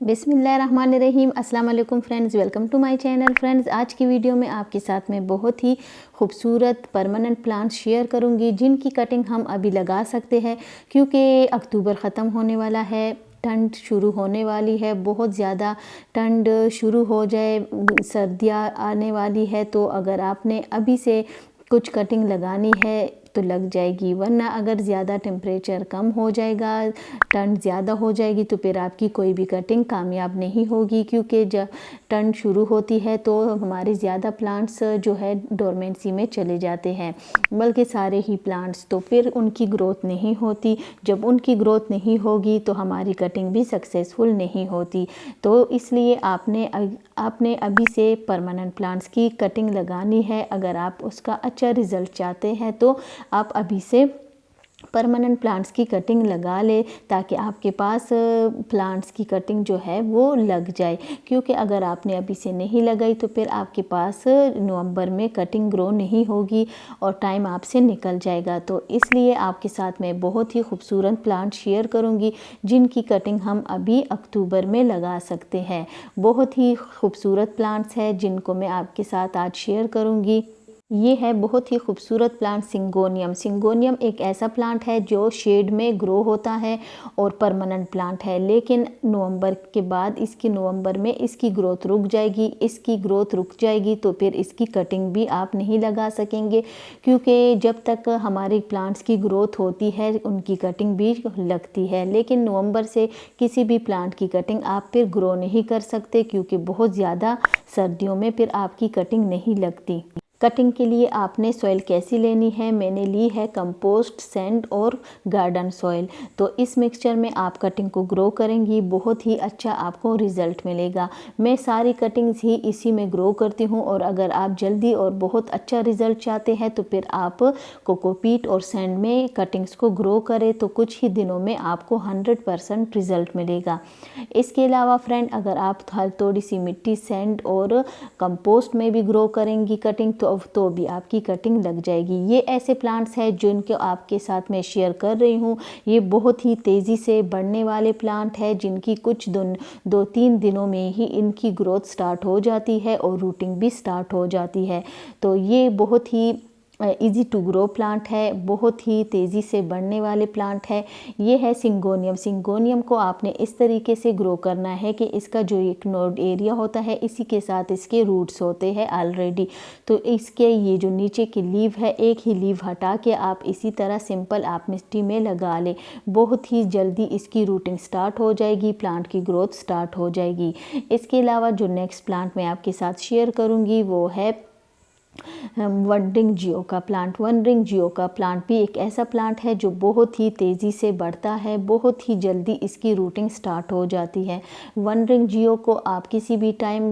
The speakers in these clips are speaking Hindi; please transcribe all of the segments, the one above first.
बिस्मिल्लाहिर्रहमानिर्रहीम। अस्सलाम वालेकुम friends, welcome to my channel. Friends, आज की वीडियो में आपके साथ में बहुत ही खूबसूरत परमानेंट प्लांट शेयर करूंगी जिनकी कटिंग हम अभी लगा सकते हैं क्योंकि अक्टूबर ख़त्म होने वाला है, ठंड शुरू होने वाली है। बहुत ज़्यादा ठंड शुरू हो जाए, सर्दियाँ आने वाली है, तो अगर आपने अभी से कुछ कटिंग लगानी है तो लग जाएगी, वरना अगर ज़्यादा टेम्परेचर कम हो जाएगा, ठंड ज़्यादा हो जाएगी तो फिर आपकी कोई भी कटिंग कामयाब नहीं होगी। क्योंकि जब ठंड शुरू होती है तो हमारे ज़्यादा प्लांट्स जो है डोरमेंसी में चले जाते हैं, बल्कि सारे ही प्लांट्स, तो फिर उनकी ग्रोथ नहीं होती। जब उनकी ग्रोथ नहीं होगी तो हमारी कटिंग भी सक्सेसफुल नहीं होती। तो इसलिए आपने अभी से परमानेंट प्लांट्स की कटिंग लगानी है। अगर आप उसका अच्छा रिज़ल्ट चाहते हैं तो आप अभी से परमानेंट प्लांट्स की कटिंग लगा ले, ताकि आपके पास प्लांट्स की कटिंग जो है वो लग जाए। क्योंकि अगर आपने अभी से नहीं लगाई तो फिर आपके पास नवंबर में कटिंग ग्रो नहीं होगी और टाइम आपसे निकल जाएगा। तो इसलिए आपके साथ मैं बहुत ही खूबसूरत प्लांट शेयर करूंगी जिनकी कटिंग हम अभी अक्टूबर में लगा सकते हैं। बहुत ही खूबसूरत प्लांट्स हैं जिनको मैं आपके साथ आज शेयर करूंगी। ये है बहुत ही खूबसूरत प्लांट सिंगोनियम। सिंगोनियम एक ऐसा प्लांट है जो शेड में ग्रो होता है और परमानेंट प्लांट है, लेकिन नवंबर के बाद नवंबर में इसकी ग्रोथ रुक जाएगी। इसकी ग्रोथ रुक जाएगी तो फिर इसकी कटिंग भी आप नहीं लगा सकेंगे, क्योंकि जब तक हमारे प्लांट्स की ग्रोथ होती है उनकी कटिंग भी लगती है। लेकिन नवंबर से किसी भी प्लांट की कटिंग आप फिर ग्रो नहीं कर सकते, क्योंकि बहुत ज़्यादा सर्दियों में फिर आपकी कटिंग नहीं लगती। कटिंग के लिए आपने सॉइल कैसी लेनी है? मैंने ली है कंपोस्ट, सैंड और गार्डन सॉइल। तो इस मिक्सचर में आप कटिंग को ग्रो करेंगी, बहुत ही अच्छा आपको रिज़ल्ट मिलेगा। मैं सारी कटिंग्स ही इसी में ग्रो करती हूँ, और अगर आप जल्दी और बहुत अच्छा रिज़ल्ट चाहते हैं तो फिर आप कोकोपीट और सैंड में कटिंग्स को ग्रो करें, तो कुछ ही दिनों में आपको 100% रिज़ल्ट मिलेगा। इसके अलावा फ्रेंड, अगर आप थोड़ी सी मिट्टी, सैंड और कंपोस्ट में भी ग्रो करेंगी कटिंग तो भी आपकी कटिंग लग जाएगी। ये ऐसे प्लांट्स हैं जिनको आपके साथ मैं शेयर कर रही हूँ। ये बहुत ही तेज़ी से बढ़ने वाले प्लांट है जिनकी कुछ 2-3 दिनों में ही इनकी ग्रोथ स्टार्ट हो जाती है और रूटिंग भी स्टार्ट हो जाती है। तो ये बहुत ही इजी टू ग्रो प्लांट है, बहुत ही तेज़ी से बढ़ने वाले प्लांट है। ये है सिंगोनियम। सिंगोनियम को आपने इस तरीके से ग्रो करना है कि इसका जो एक नोड एरिया होता है इसी के साथ इसके रूट्स होते हैं ऑलरेडी। तो इसके ये जो नीचे की लीव है, एक ही लीव हटा के आप इसी तरह सिंपल आप मिट्टी में लगा लें। बहुत ही जल्दी इसकी रूटिंग स्टार्ट हो जाएगी, प्लांट की ग्रोथ स्टार्ट हो जाएगी। इसके अलावा जो नेक्स्ट प्लांट मैं आपके साथ शेयर करूँगी वो है वन रिंग जियो का प्लांट। वन रिंग जियो का प्लांट भी एक ऐसा प्लांट है जो बहुत ही तेज़ी से बढ़ता है, बहुत ही जल्दी इसकी रूटिंग स्टार्ट हो जाती है। वन रिंग जियो को आप किसी भी टाइम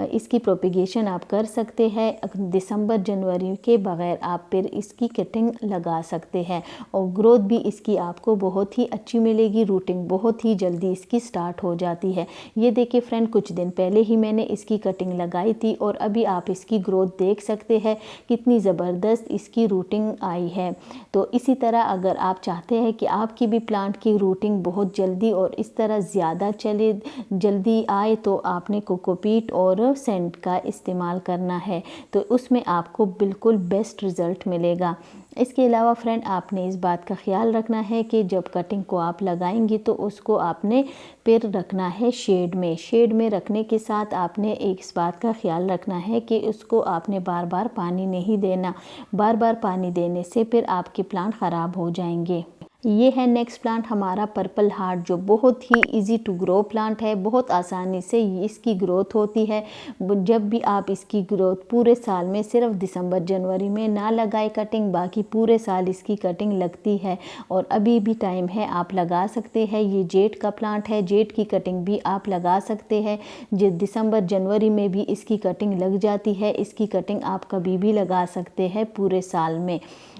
इसकी प्रोपिगेशन आप कर सकते हैं। दिसंबर जनवरी के बगैर आप फिर इसकी कटिंग लगा सकते हैं और ग्रोथ भी इसकी आपको बहुत ही अच्छी मिलेगी। रूटिंग बहुत ही जल्दी इसकी स्टार्ट हो जाती है। ये देखिए फ्रेंड, कुछ दिन पहले ही मैंने इसकी कटिंग लगाई थी और अभी आप इसकी ग्रोथ देख सकते हैं कितनी ज़बरदस्त इसकी रूटिंग आई है। तो इसी तरह अगर आप चाहते हैं कि आपकी भी प्लांट की रूटिंग बहुत जल्दी और इस तरह ज़्यादा चले, जल्दी आए, तो आपने कोकोपीट और सैंड का इस्तेमाल करना है, तो उसमें आपको बिल्कुल बेस्ट रिज़ल्ट मिलेगा। इसके अलावा फ्रेंड, आपने इस बात का ख्याल रखना है कि जब कटिंग को आप लगाएंगी तो उसको आपने फिर रखना है शेड में। शेड में रखने के साथ आपने एक इस बात का ख्याल रखना है कि उसको आपने बार बार पानी नहीं देना। बार बार पानी देने से फिर आपके प्लांट ख़राब हो जाएंगे। ये है नेक्स्ट प्लांट हमारा पर्पल हार्ट, जो बहुत ही इजी टू ग्रो प्लांट है। बहुत आसानी से इसकी ग्रोथ होती है। जब भी आप इसकी ग्रोथ पूरे साल में सिर्फ दिसंबर जनवरी में ना लगाए कटिंग, बाकी पूरे साल इसकी कटिंग लगती है और अभी भी टाइम है, आप लगा सकते हैं। ये जेठ का प्लांट है, जेठ की कटिंग भी आप लगा सकते हैं। जो दिसंबर जनवरी में भी इसकी कटिंग लग जाती है। इसकी कटिंग आप कभी भी लगा सकते हैं पूरे साल में।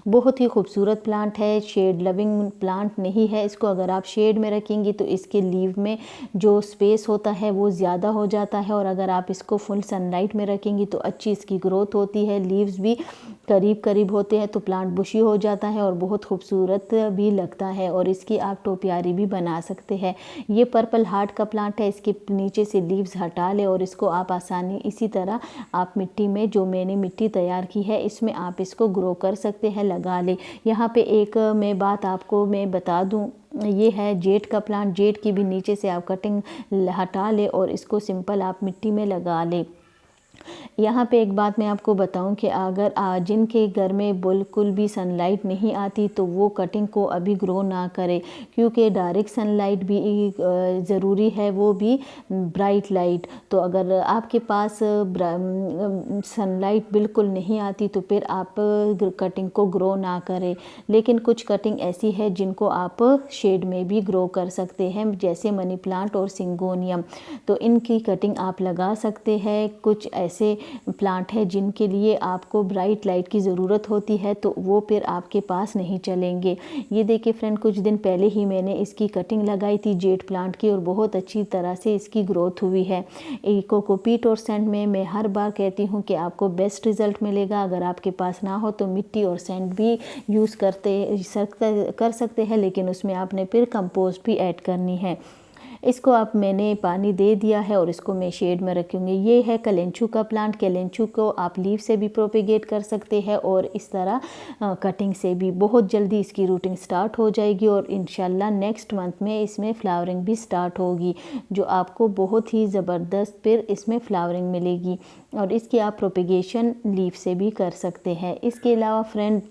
बहुत ही खूबसूरत प्लांट है, शेड लविंग प्लांट नहीं है। इसको अगर आप शेड में रखेंगी तो इसके लीव में जो स्पेस होता है वो ज़्यादा हो जाता है, और अगर आप इसको फुल सनलाइट में रखेंगी तो अच्छी इसकी ग्रोथ होती है, लीव्स भी करीब करीब होते हैं, तो प्लांट बुशी हो जाता है और बहुत खूबसूरत भी लगता है, और इसकी आप टोपियारी भी बना सकते हैं। ये पर्पल हार्ट का प्लांट है, इसके नीचे से लीव्स हटा ले और इसको आप आसानी इसी तरह आप मिट्टी में, जो मैंने मिट्टी तैयार की है इसमें आप इसको ग्रो कर सकते हैं, लगा ले। यहाँ पे एक मैं बात आपको मैं बता दूं, ये है जेट का प्लांट। जेट की भी नीचे से आप कटिंग हटा ले और इसको सिंपल आप मिट्टी में लगा ले। यहाँ पे एक बात मैं आपको बताऊं कि अगर जिनके घर में बिल्कुल भी सनलाइट नहीं आती तो वो कटिंग को अभी ग्रो ना करे, क्योंकि डायरेक्ट सनलाइट भी ज़रूरी है, वो भी ब्राइट लाइट। तो अगर आपके पास सनलाइट बिल्कुल नहीं आती तो फिर आप कटिंग को ग्रो ना करें। लेकिन कुछ कटिंग ऐसी है जिनको आप शेड में भी ग्रो कर सकते हैं, जैसे मनी प्लांट और सिंगोनियम, तो इनकी कटिंग आप लगा सकते हैं। कुछ ऐसे प्लांट है जिनके लिए आपको ब्राइट लाइट की ज़रूरत होती है, तो वो फिर आपके पास नहीं चलेंगे। ये देखिए फ्रेंड, कुछ दिन पहले ही मैंने इसकी कटिंग लगाई थी जेट प्लांट की, और बहुत अच्छी तरह से इसकी ग्रोथ हुई है। कोकोपीट और सैंड में मैं हर बार कहती हूँ कि आपको बेस्ट रिज़ल्ट मिलेगा। अगर आपके पास ना हो तो मिट्टी और सैंड भी यूज़ कर सकते हैं, लेकिन उसमें आपने फिर कंपोस्ट भी ऐड करनी है। इसको आप मैंने पानी दे दिया है और इसको मैं शेड में रखूँगी। ये है कलेंचू का प्लांट। कलेंचू को आप लीव से भी प्रोपेगेट कर सकते हैं, और इस तरह कटिंग से भी बहुत जल्दी इसकी रूटिंग स्टार्ट हो जाएगी, और इंशाल्लाह नेक्स्ट मंथ में इसमें फ्लावरिंग भी स्टार्ट होगी, जो आपको बहुत ही ज़बरदस्त फिर इसमें फ्लावरिंग मिलेगी। और इसकी आप प्रोपेगेशन लीव से भी कर सकते हैं। इसके अलावा फ्रेंड,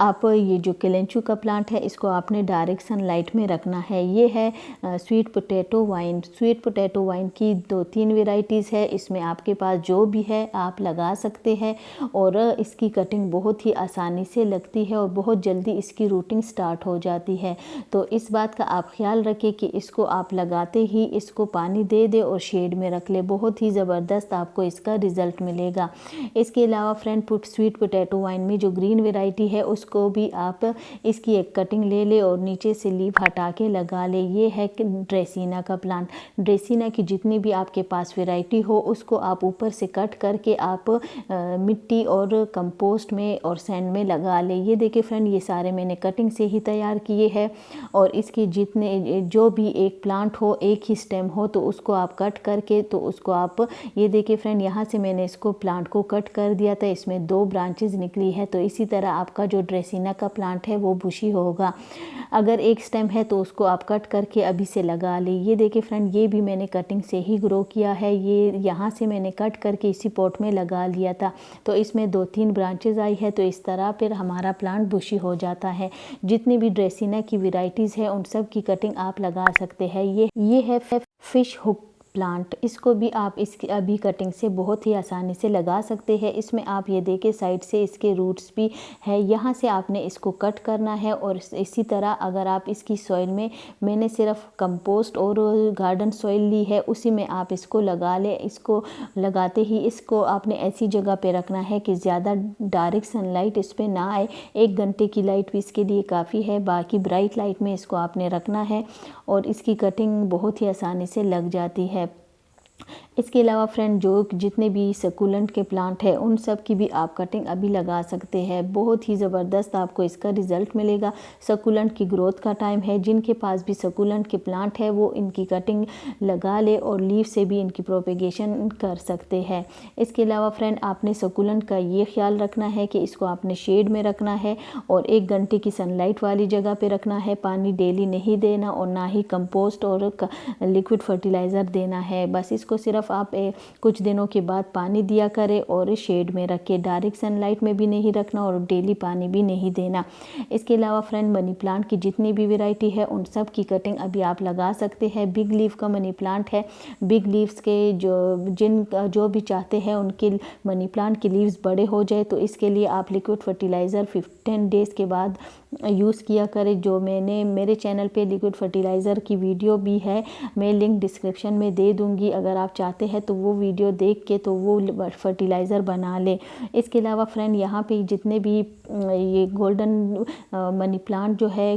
आप ये जो केलेंचू का प्लांट है इसको आपने डायरेक्ट सनलाइट में रखना है। ये है sweet potato wine. Sweet potato wine की 2-3 वेराइटीज़ है, इसमें आपके पास जो भी है आप लगा सकते हैं, और इसकी कटिंग बहुत ही आसानी से लगती है और बहुत जल्दी इसकी रूटिंग स्टार्ट हो जाती है। तो इस बात का आप ख्याल रखें कि इसको आप लगाते ही इसको पानी दे दे और शेड में रख ले, बहुत ही ज़बरदस्त आपको इसका रिज़ल्ट मिलेगा। इसके अलावा फ्रेंड, स्वीट पोटैटो वाइन में जो ग्रीन वेराइटी है उसको भी आप इसकी एक कटिंग ले ले और नीचे से लीफ हटा के लगा ले। ये है ड्रेसिना का प्लांट। ड्रेसिना की जितनी भी आपके पास वैरायटी हो उसको आप ऊपर से कट करके आप मिट्टी और कंपोस्ट में और सैंड में लगा ले। ये देखिए फ्रेंड, ये सारे मैंने कटिंग से ही तैयार किए हैं, और इसकी जितने जो भी एक प्लांट हो, एक ही स्टेम हो, तो उसको आप कट करके तो उसको आप, ये देखिए फ्रेंड, यहाँ से मैंने इसको प्लांट को कट कर दिया था, इसमें 2 ब्रांचेज निकली है। तो इसी तरह आपका जो ड्रेसिना का प्लांट है वो बुशी होगा। अगर एक स्टेम है तो उसको आप कट करके अभी से लगा ले। ये देखिए फ्रेंड, ये भी मैंने कटिंग से ही ग्रो किया है। ये यहाँ से मैंने कट करके इसी पॉट में लगा लिया था, तो इसमें 2-3 ब्रांचेज आई है। तो इस तरह फिर हमारा प्लांट बुशी हो जाता है। जितनी भी ड्रेसिना की वेराइटीज़ है उन सब की कटिंग आप लगा सकते हैं। ये है फिश हुक प्लांट। इसको भी आप इसकी अभी कटिंग से बहुत ही आसानी से लगा सकते हैं। इसमें आप ये देखें साइड से इसके रूट्स भी है, यहाँ से आपने इसको कट करना है। और इसी तरह अगर आप इसकी सॉइल में, मैंने सिर्फ कंपोस्ट और गार्डन सॉइल ली है, उसी में आप इसको लगा ले। इसको लगाते ही इसको आपने ऐसी जगह पे रखना है कि ज़्यादा डायरेक्ट सनलाइट इस पर ना आए। 1 घंटे की लाइट भी इसके लिए काफ़ी है, बाकी ब्राइट लाइट में इसको आपने रखना है, और इसकी कटिंग बहुत ही आसानी से लग जाती है। इसके अलावा फ्रेंड, जो जितने भी सकुलेंट के प्लांट है उन सब की भी आप कटिंग अभी लगा सकते हैं। बहुत ही ज़बरदस्त आपको इसका रिज़ल्ट मिलेगा। सकुलेंट की ग्रोथ का टाइम है, जिनके पास भी सकुलेंट के प्लांट है वो इनकी कटिंग लगा ले और लीव से भी इनकी प्रोपेगेशन कर सकते हैं। इसके अलावा फ्रेंड, आपने सकुलेंट का ये ख्याल रखना है कि इसको आपने शेड में रखना है और 1 घंटे की सनलाइट वाली जगह पे रखना है। पानी डेली नहीं देना और ना ही कंपोस्ट और लिक्विड फर्टिलाइज़र देना है। बस इसको सिर्फ आप कुछ दिनों के बाद पानी दिया करें और शेड में रखें। डायरेक्ट सनलाइट में भी नहीं रखना और डेली पानी भी नहीं देना। इसके अलावा फ्रेंड, मनी प्लांट की जितनी भी वैरायटी है उन सब की कटिंग अभी आप लगा सकते हैं। बिग लीफ का मनी प्लांट है। बिग लीव्स के जो भी चाहते हैं उनके मनी प्लांट की लीव्स बड़े हो जाए, तो इसके लिए आप लिक्विड फर्टिलाइज़र 15 डेज़ के बाद यूज़ किया करें। जो मैंने मेरे चैनल पे लिक्विड फर्टिलाइज़र की वीडियो भी है, मैं लिंक डिस्क्रिप्शन में दे दूँगी, अगर आप चाहते हैं तो वो वीडियो देख के तो वो फर्टिलाइज़र बना लें। इसके अलावा फ्रेंड यहाँ पे जितने भी ये गोल्डन मनी प्लांट जो है,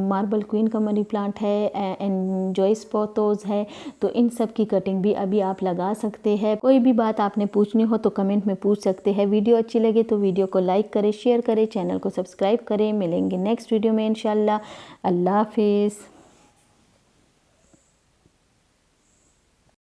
मार्बल क्वीन का मनी प्लांट है, एंजॉयस पोथोस है, तो इन सब की कटिंग भी अभी आप लगा सकते हैं। कोई भी बात आपने पूछनी हो तो कमेंट में पूछ सकते हैं। वीडियो अच्छी लगे तो वीडियो को लाइक करें, शेयर करें, चैनल को सब्सक्राइब करें। मिलेंगे नेक्स्ट वीडियो में इंशाल्लाह। अल्लाह हाफिज़।